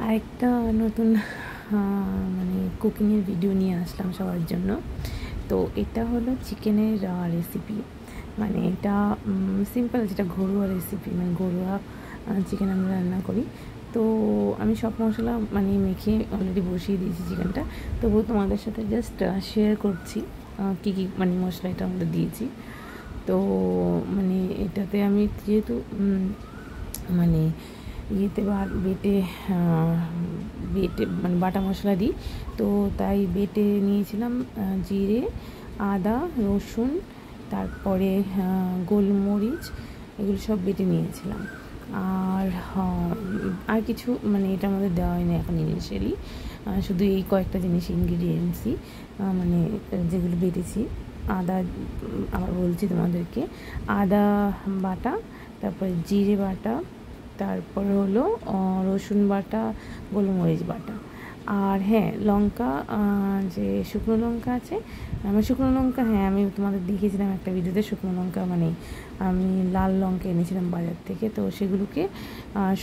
আরেকটা নতুন মানে কুকিংয়ের ভিডিও নিয়ে আসলাম সবার জন্য। তো এটা হলো চিকেনের রেসিপি। মানে এটা সিম্পল, যেটা ঘরোয়া রেসিপি, মানে ঘরোয়া চিকেন আমরা রান্না করি। তো আমি সব মশলা মানে মেখে অলরেডি বসিয়ে দিয়েছি চিকেনটা। তবুও তোমাদের সাথে জাস্ট শেয়ার করছি কী কী মানে মশলা এটা আমরা দিয়েছি। তো মানে এটাতে আমি যেহেতু মানে ইয়েতে বেটে বেটে মানে বাটা মশলা দিই, তো তাই বেটে নিয়েছিলাম জিরে, আদা, রসুন, তারপরে গোলমরিচ, এগুলো সব বেটে নিয়েছিলাম। আর কিছু মানে এটার মধ্যে দেওয়া হয়নি এখন ইনিশিয়ালি, শুধু এই কয়েকটা জিনিস ইনগ্রিডিয়েন্টসই মানে যেগুলো বেটেছি। আদা, আবার বলছি তোমাদেরকে, আদা বাটা, তারপরে জিরে বাটা, তারপর হলো রসুন বাটা, গোলমরিচ বাটা। আর হ্যাঁ, লঙ্কা, যে শুকনো লঙ্কা আছে আমার, শুকনো লঙ্কা, হ্যাঁ আমি তোমাদের দেখিয়েছিলাম একটা ভিডিওতে শুকনো লঙ্কা, মানে আমি লাল লঙ্কা এনেছিলাম বাজার থেকে, তো সেগুলোকে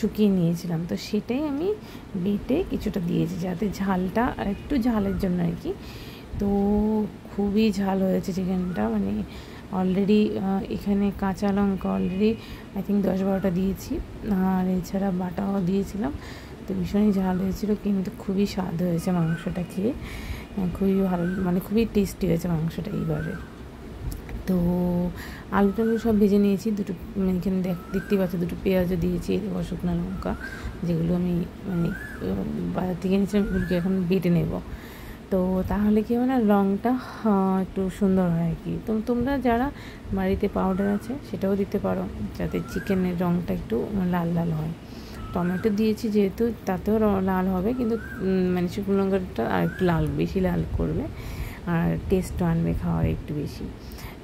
শুকিয়ে নিয়েছিলাম। তো সেটাই আমি বেটে কিছুটা দিয়েছি, যাতে ঝালটা একটু ঝালের জন্য আর কি। তো খুবই ঝাল হয়েছে চিকেনটা, মানে অলরেডি এখানে কাঁচা লঙ্কা অলরেডি আই থিঙ্ক 10-12টা দিয়েছি, আর এছাড়া বাটাও দিয়েছিলাম। তো ভীষণই ঝাল হয়েছিল, কিন্তু খুবই স্বাদ হয়েছে মাংসটা খেয়ে, খুবই ভালো, মানে খুবই টেস্টি হয়েছে মাংসটা এইবারে। তো আলু টালু সব ভেজে নিয়েছি, দুটো এখানে দেখতেই পাচ্ছি দুটো পেঁয়াজও দিয়েছি, এরপর শুকনো লঙ্কা, যেগুলো আমি মানে বাজার থেকে এনেছিলাম, এগুলোকে এখন বেটে নেব। তো তাহলে কি হয় না, রঙটা একটু সুন্দর হয় আর কি। তো তোমরা যারা বাড়িতে পাউডার আছে সেটাও দিতে পারো, যাতে চিকেনের রঙটা একটু লাল লাল হয়। টমেটো দিয়েছি যেহেতু, তাতেও লাল হবে, কিন্তু মানে শুকনো লঙ্কাটা আর একটু লাল, বেশি লাল করবে, আর টেস্টও আনবে খাওয়ার একটু বেশি।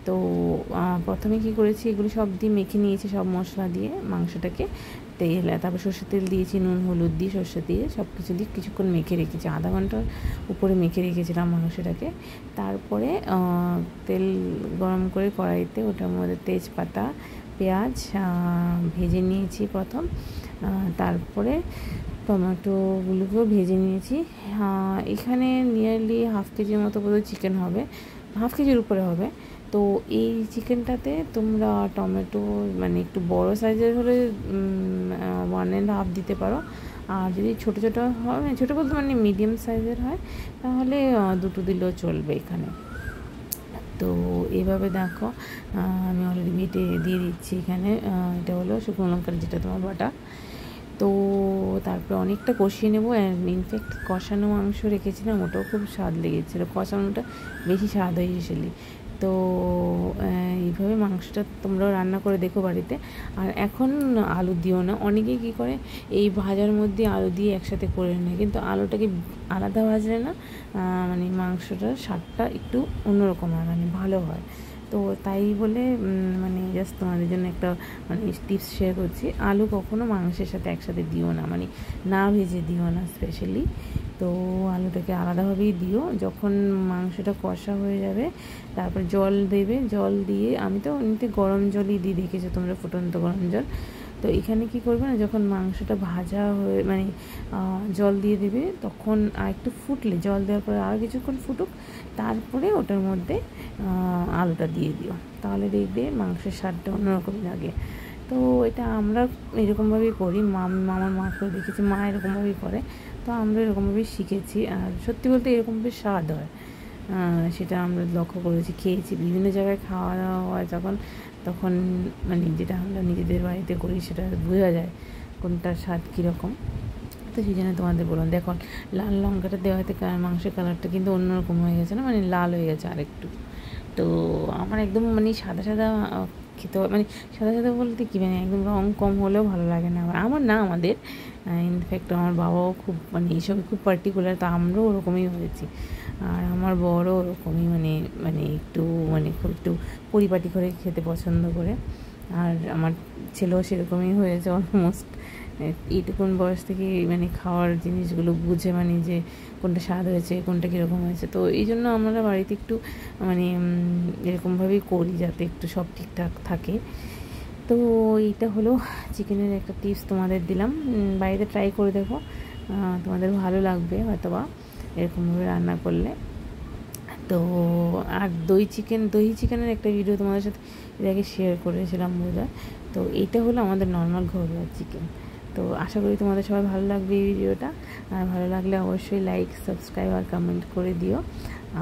তো প্রথমে কি করেছি, এগুলো সব দিয়ে মেখে নিয়েছি, সব মশলা দিয়ে মাংসটাকে, তেল, তারপর সর্ষের তেল দিয়েছি, নুন হলুদ দিয়ে, সর্ষে দিয়ে, সব কিছু দিয়ে কিছুক্ষণ মেখে রেখেছি, আধা ঘন্টার উপরে মেখে রেখেছিলাম মাংসটাকে। তারপরে তেল গরম করে কড়াইতে, ওটার মধ্যে তেজপাতা, পেঁয়াজ ভেজে নিয়েছি প্রথম, তারপরে টমেটোগুলোকেও ভেজে নিয়েছি। এখানে নিয়ারলি 1/2 কেজির মতো বোধহয় চিকেন হবে, 1/2 কেজির উপরে হবে। তো এই চিকেনটাতে তোমরা টমেটো মানে একটু বড় সাইজের হলে 1.5 দিতে পারো, আর যদি ছোটো ছোটো হয়, ছোটো বলতে মানে মিডিয়াম সাইজের হয়, তাহলে 2টো দিলেও চলবে এখানে। তো এইভাবে দেখো, আমি অলরেডি বেটে দিয়ে দিচ্ছি এখানে, এটা হলো শুকনো লঙ্কার যেটা তোমার বাটা। তো তারপরে অনেকটা কষিয়ে নেবো, ইনফ্যাক্ট কষানো মাংস রেখেছিলাম, ওটাও খুব স্বাদ লেগেছিলো, কষানোটা বেশি স্বাদ হয় ইউজুয়ালি। তো এইভাবে মাংসটা তোমরাও রান্না করে দেখো বাড়িতে। আর এখন আলু দিও না, অনেকেই কী করে এই ভাজার মধ্যে আলু দিয়ে একসাথে করে নেয়, কিন্তু আলুটাকে আলাদা ভাজলে না মানে মাংসটার স্বাদটা একটু অন্যরকম হয়, মানে ভালো হয়। তো তাই বলে মানে জাস্ট তোমাদের জন্য একটা মানে টিপস শেয়ার করছি, আলু কখনো মাংসের সাথে একসাথে দিও না, মানে না ভেজে দিও না স্পেশালি। তো আলুটাকে আলাদাভাবেই দিও। যখন মাংসটা কষা হয়ে যাবে, তারপর জল দেবে, জল দিয়ে, আমি তো এমনিতে গরম জলই দিই, দেখেছো তোমরা, ফুটন্ত গরম জল। তো এখানে কি করবে না, যখন মাংসটা ভাজা হয়ে মানে জল দিয়ে দেবে, তখন আর একটু ফুটলে, জল দেওয়ার পরে আর কিছুক্ষণ ফুটুক, তারপরে ওটার মধ্যে আলুটা দিয়ে দিও, তাহলে দেখবে মাংসের স্বাদটা অন্যরকম লাগে। তো এটা আমরা এরকমভাবেই করি, আমার মাকেও দেখেছি, মা এরকমভাবেই করে, তো আমরা এরকমভাবেই শিখেছি। আর সত্যি বলতে এরকমভাবে স্বাদ হয়, সেটা আমরা লক্ষ্য করেছি, খেয়েছি বিভিন্ন জায়গায়, খাওয়া দাওয়া হয় যখন, তখন মানে যেটা আমরা নিজেদের বাড়িতে করি সেটা বোঝা যায় কোনটার স্বাদ কীরকম। তো সেই জন্য তোমাদের বললাম, দেখো লাল লঙ্কাটা দেওয়াতে মাংসের কালারটা কিন্তু অন্যরকম হয়ে গেছে না, মানে লাল হয়ে গেছে আরেকটু। তো আমার একদম মানে সাদা সাদা খেতে, মানে সাদা সাদা বলতে কী, মানে একদম রঙ কম হলেও ভালো লাগে না আমার না, আমাদের ইনফ্যাক্ট আমার বাবাও খুব মানে এইসবে খুব পার্টিকুলার, তো আমরাও ওরকমই হয়েছি। আর আমার বড়ও ওরকমই, মানে মানে একটু মানে খুব একটু পরিপাটি করে খেতে পছন্দ করে। আর আমার ছেলেও সেরকমই হয়েছে অলমোস্ট, এইটুকুন বয়স থেকে মানে খাওয়ার জিনিসগুলো বুঝে, মানে যে কোনটা স্বাদ হয়েছে, কোনটা কীরকম হয়েছে। তো এই জন্য আমরা বাড়িতে একটু মানে এরকমভাবেই করি, যাতে একটু সব ঠিকঠাক থাকে। তো এইটা হলো চিকেনের একটা টিপস তোমাদের দিলাম, বাড়িতে ট্রাই করে দেখো। তোমাদের ভালো লাগবে হয়তোবা এরকমভাবে রান্না করলে। তো আর দহি চিকেনের একটা ভিডিও তোমাদের সাথে এর আগে শেয়ার করেছিলাম বোধহয়। তো এইটা হলো আমাদের নর্মাল ঘরোয়া চিকেন। তো আশা করি তোমাদের সবাই ভালো লাগবে এই ভিডিওটা। আর ভালো লাগলে অবশ্যই লাইক, সাবস্ক্রাইব আর কমেন্ট করে দিও।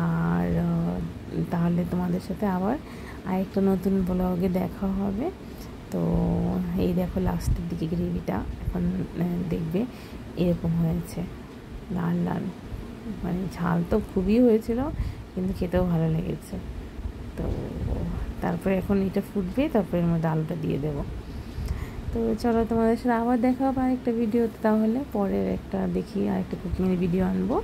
আর তাহলে তোমাদের সাথে আবার আরেকটা নতুন ব্লগে দেখা হবে। তো এই দেখো লাস্টের দিকে গ্রেভিটা এখন দেখবে এরকম হয়েছে, লাল লাল, মানে ঝাল তো খুবই হয়েছিল, কিন্তু খেতেও ভালো লেগেছে। তো তারপরে এখন এটা ফুটবে, তারপরে এর মধ্যে আলুটা দিয়ে দেবো। তো চলো তোমাদের সাথে আবার দেখা হবে আরেকটা ভিডিওতে, তাহলে পরের একটা দেখি আরেকটা কুকিংয়ের ভিডিও আনবো।